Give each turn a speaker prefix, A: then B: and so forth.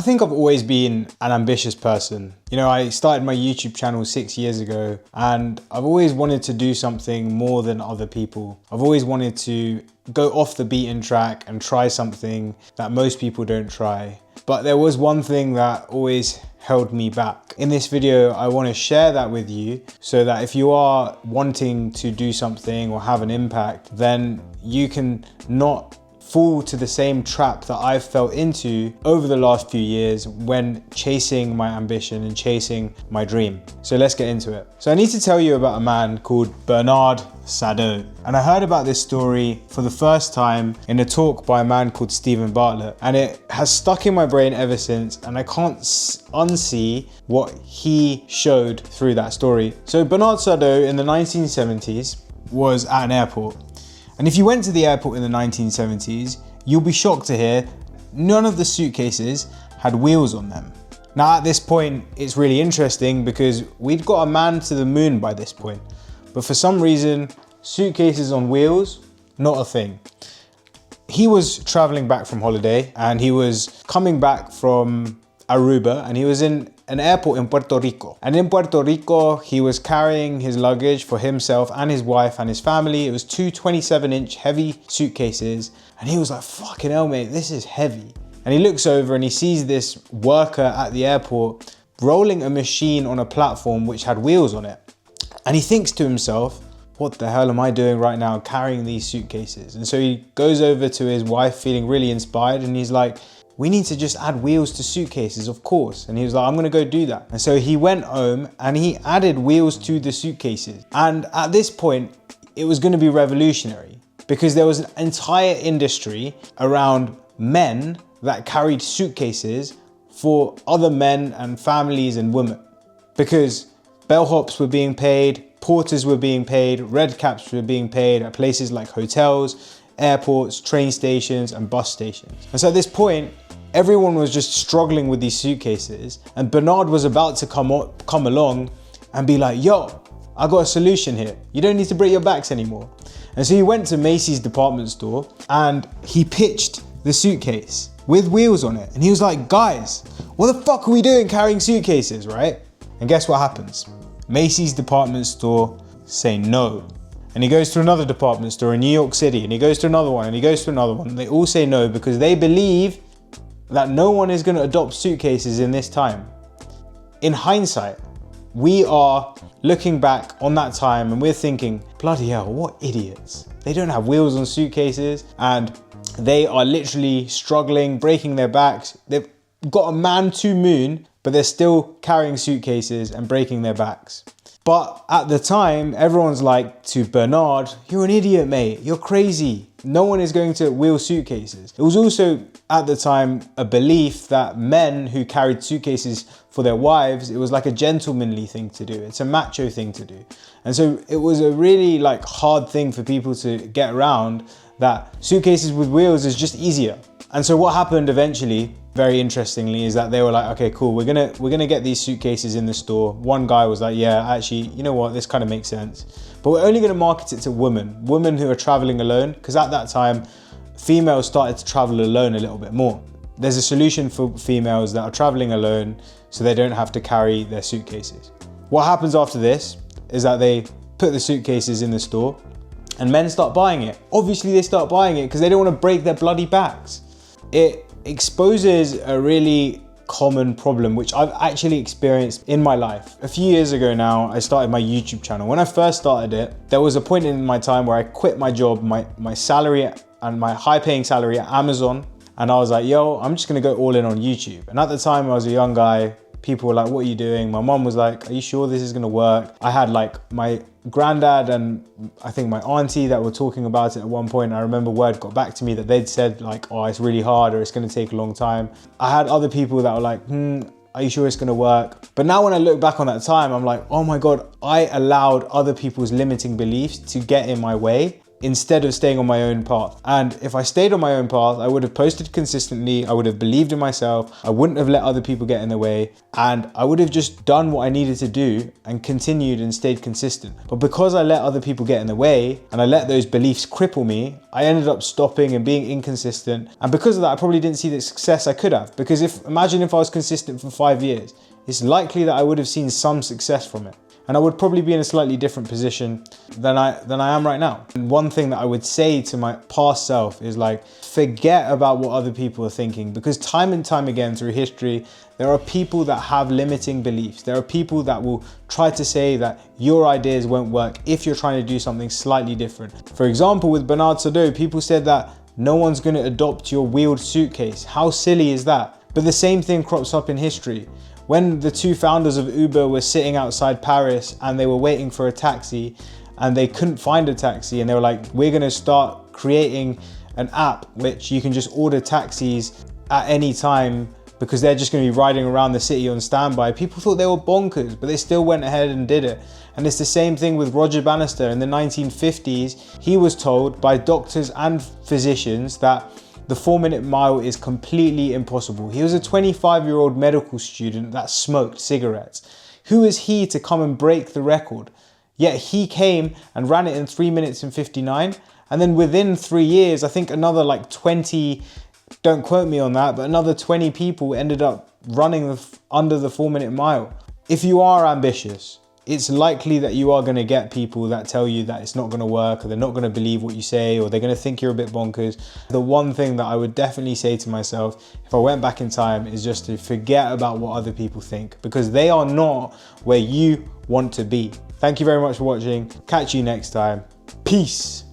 A: think I've always been an ambitious person. You know, I started my YouTube channel 6 years ago and I've always wanted to do something more than other people. I've always wanted to go off the beaten track and try something that most people don't try. But there was one thing that always held me back. In this video, I want to share that with you so that if you are wanting to do something or have an impact, then you can not fall to the same trap that I've fell into over the last few years when chasing my ambition and chasing my dream. So let's get into it. So I need to tell you about a man called Bernard Sadeau. And I heard about this story for the first time in a talk by a man called Steven Bartlett. And it has stuck in my brain ever since, and I can't unsee what he showed through that story. So Bernard Sadeau in the 1970s was at an airport. And if you went to the airport in the 1970s, you'll be shocked to hear none of the suitcases had wheels on them. Now at this point, it's really interesting because we'd got a man to the moon by this point. But for some reason, suitcases on wheels, not a thing. He was traveling back from holiday and he was coming back from Aruba and he was in an airport in Puerto Rico. And in Puerto Rico, he was carrying his luggage for himself and his wife and his family. It was two 27-inch heavy suitcases. And he was like, fucking hell, mate, this is heavy. And he looks over and he sees this worker at the airport rolling a machine on a platform which had wheels on it. And he thinks to himself, what the hell am I doing right now carrying these suitcases? And so he goes over to his wife feeling really inspired and he's like, we need to just add wheels to suitcases, of course. And he was like, I'm gonna go do that. And so he went home and he added wheels to the suitcases. And at this point, it was gonna be revolutionary because there was an entire industry around men that carried suitcases for other men and families and women. Because bellhops were being paid, porters were being paid, red caps were being paid at places like hotels, airports, train stations, and bus stations. And so at this point, everyone was just struggling with these suitcases, and Bernard was about to come along and be like, yo, I got a solution here. You don't need to break your backs anymore. And so he went to Macy's department store and he pitched the suitcase with wheels on it. And he was like, guys, what the fuck are we doing carrying suitcases, right? And guess what happens? Macy's department store say no. And he goes to another department store in New York City, and he goes to another one, and he goes to another one. And they all say no because they believe that no one is gonna adopt suitcases in this time. In hindsight, we are looking back on that time and we're thinking, bloody hell, what idiots. They don't have wheels on suitcases and they are literally struggling, breaking their backs. They've got a man to moon, but they're still carrying suitcases and breaking their backs. But at the time, everyone's like to Bernard, you're an idiot, mate. You're crazy. No one is going to wheel suitcases. It was also at the time a belief that men who carried suitcases for their wives, it was like a gentlemanly thing to do. It's a macho thing to do. And so it was a really like hard thing for people to get around that suitcases with wheels is just easier. And so what happened eventually, very interestingly, is that they were like, okay, cool, we're gonna get these suitcases in the store. One guy was like, yeah, actually, you know what, this kind of makes sense. But we're only gonna market it to women who are traveling alone, because at that time, females started to travel alone a little bit more. There's a solution for females that are traveling alone so they don't have to carry their suitcases. What happens after this is that they put the suitcases in the store and men start buying it. Obviously they start buying it because they don't want to break their bloody backs. It exposes a really common problem which I've actually experienced in my life. A few years ago now, I started my YouTube channel. When I first started it, there was a point in my time where I quit my job, my salary and my high paying salary at Amazon. And I was like, yo, I'm just gonna go all in on YouTube. And at the time I was a young guy, people were like, what are you doing? My mom was like, are you sure this is gonna work? I had like my granddad and I think my auntie that were talking about it at one point. I remember word got back to me that they'd said like, oh, it's really hard or it's gonna take a long time. I had other people that were like, are you sure it's gonna work? But now when I look back on that time, I'm like, oh my God, I allowed other people's limiting beliefs to get in my way. instead of staying on my own path. And if I stayed on my own path, I would have posted consistently, I would have believed in myself, I wouldn't have let other people get in the way, and I would have just done what I needed to do and continued and stayed consistent. But because I let other people get in the way and I let those beliefs cripple me, I ended up stopping and being inconsistent. And because of that, I probably didn't see the success I could have. Because imagine if I was consistent for 5 years, it's likely that I would have seen some success from it. And I would probably be in a slightly different position than I am right now. And one thing that I would say to my past self is like, forget about what other people are thinking, because time and time again through history, there are people that have limiting beliefs. There are people that will try to say that your ideas won't work if you're trying to do something slightly different. For example, with Bernard Sadeau, people said that no one's gonna adopt your wheeled suitcase. How silly is that? But the same thing crops up in history. When the two founders of Uber were sitting outside Paris and they were waiting for a taxi and they couldn't find a taxi, and they were like, we're gonna start creating an app which you can just order taxis at any time because they're just gonna be riding around the city on standby. People thought they were bonkers, but they still went ahead and did it. And it's the same thing with Roger Bannister. In the 1950s, he was told by doctors and physicians that the 4-minute mile is completely impossible. He was a 25-year-old medical student that smoked cigarettes. Who is he to come and break the record? Yet he came and ran it in 3 minutes and 59. And then within 3 years, I think another like 20, don't quote me on that, but another 20 people ended up running under the 4-minute mile. If you are ambitious, it's likely that you are going to get people that tell you that it's not going to work, or they're not going to believe what you say, or they're going to think you're a bit bonkers. The one thing that I would definitely say to myself if I went back in time is just to forget about what other people think, because they are not where you want to be. Thank you very much for watching. Catch you next time. Peace.